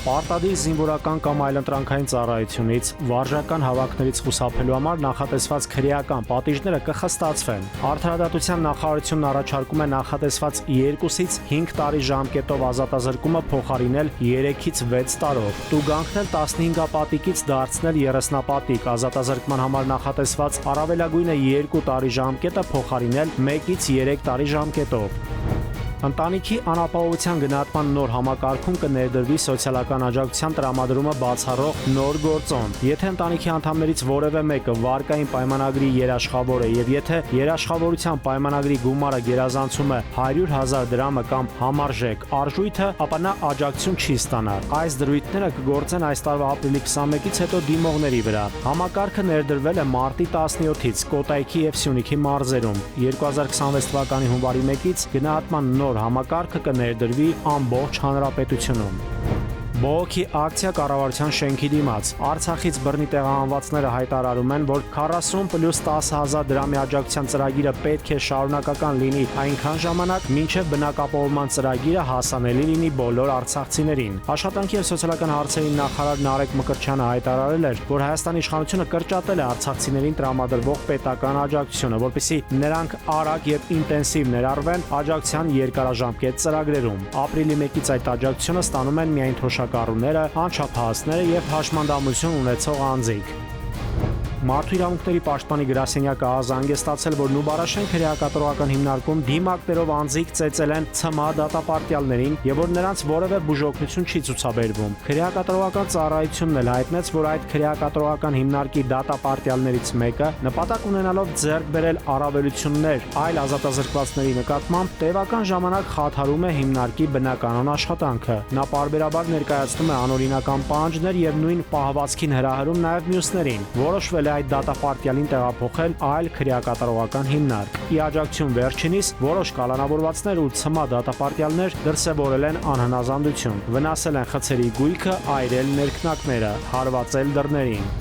Պարտադիր զինվորական կամ այլընտրանքային ծառայությունից, վարժական հավաքներից խուսափելու համար նախատեսված քրեական պատիժները կխստացվեն։ Արդարադատության նախարարությունն առաջարկում է նախատեսված 2-ից 5 տարի ժամկետով ազատազրկումը փոխարինել 3-ից 6 տարով, տուգանքն էլ 15-ապատիկից դարձնել 30-ապատիկ, ազատազրկման համար նախատեսված առավելագույնը 2 տարի ժամկետը փոխարինել 1-ից 3 տարի ժամկետով։ Ընտանիքի անապահովության գնահատման նոր համակարգում կներդրվի սոցիալական աջակցության տրամադրումը բացառող նոր գործոն։ Եթե ընտանիքի անդամներից որևէ մեկը վարկային պայմանագրի երաշխավոր է եւ եթե երաշխավորության պայմանագրի գումարը գերազանցում է 100,000 դրամը կամ համարժեք արժույթը, ապա նա աջակցություն չի ստանա։ Այս դրույթները կգործեն այս տարվա ապրիլի 21-ից հետո դիմողների վրա։ Համակարգը ներդրվել է մարտի 17-ից Կոտայքի եւ Սյունիքի մարզերում։ 2026 թվականի հունվարի 1-ից գնահատման նոր համակարգը կներդրվի ամբողջ հանրապետությունում։ Բողոքի ակցիա կառավարության շենքի դիմաց։ Արցախից բռնի տեղահանվածները հայտարարում են, որ 40+10,000 դրամի աջակցության ծրագիրը պետք է շարունակական լինի այնքան ժամանակ, մինչև բնակապահովման ծրագիրը հասանելի լինի բոլոր արցախցիներին։ Աշխատանքի եւ սոցիալական հարցերի նախարար Նարեկ Մկրտչյանը հայտարարել էր, որ Հայաստանի իշխանությունը կրճատել է արցախցիներին տրամադրվող պետական աջակցությունը, որպեսզի նրանք արագ եւ ինտենսիվ ներառվեն աջակցության երկարաժամկետ ծրագրերում։ Ապրիլի 1-ից այդ աջակցությունը ստանում են միայն թոշակառուները, անչափահասները եւ հաշմանդամություն ունեցող անձինք։ Մարդու իրավունքների պաշտպանի գրասենյակը հանգստացել, որ Նուբարաշեն քրեակատարողական հիմնարկում դիմակներով անձինք ծեծել են ՑՄԱ դատապարտյալներին եւ որ նրանց որևէ բուժօգնություն չի ցուցաբերվում։ Քրեակատարողական ծառայությունն էլ հայտնեց, որ այդ քրեակատարողական հիմնարկի դատապարտյալներից մեկը նպատակ ունենալով ձեռք բերել առավելություններ այլ ազատազրկվածների նկատմամբ տևական ժամանակ խաթարում է հիմնարկի բնականon աշխատանքը։ Նա պարբերաբար ներկայացնում է անօրինական պահանջներ եւ նույն պահվածքին հրահրում նաեւ մյուսներին։ Որոշվել է այդ դատապարտյալին տեղափոխել այլ քրեակատարողական հիմնարկ։ Ի աջակցություն վերջինիս որոշ կալանավորվածներ ու ՑՄԱ դատապարտյալներ դրսևորել են անհնազանդություն, վնասել են խցերի գույքը, այրել ներքնակները, հարվածել դռներին։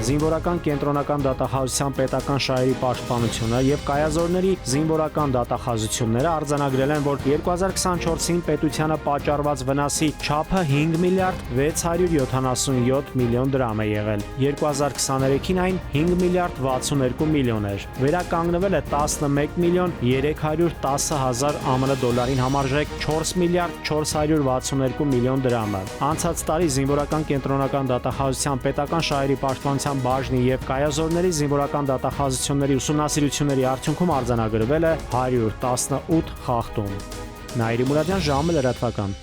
Զինվորական կենտրոնական դատախազության պետական շահերի պաշտպանությունը եւ կայազորների զինվորական դատախազությունները արձանագրել են, որ 2024-ին պետությանը պատճառված վնասի չափը 5 միլիարդ 677 միլիոն դրամ է եղել։ 2023-ին այն 5 միլիարդ 62 միլիոն էր։ Վերականգնվել է 11 միլիոն 310 հազար ԱՄՆ դոլարին համարժեք 4 միլիարդ 462 միլիոն դրամը։ Անցած տարի զինվորական կենտրոնական դատախազության պետական շահերի պաշտպանության բաժնի եւ կայազորների զինվորական դատախազությունների ուսումնասիրությունների արդյունքում արձանագրվել է 118 խախտում։ Նաիրի Մուրադյան, ժամը լրատվական։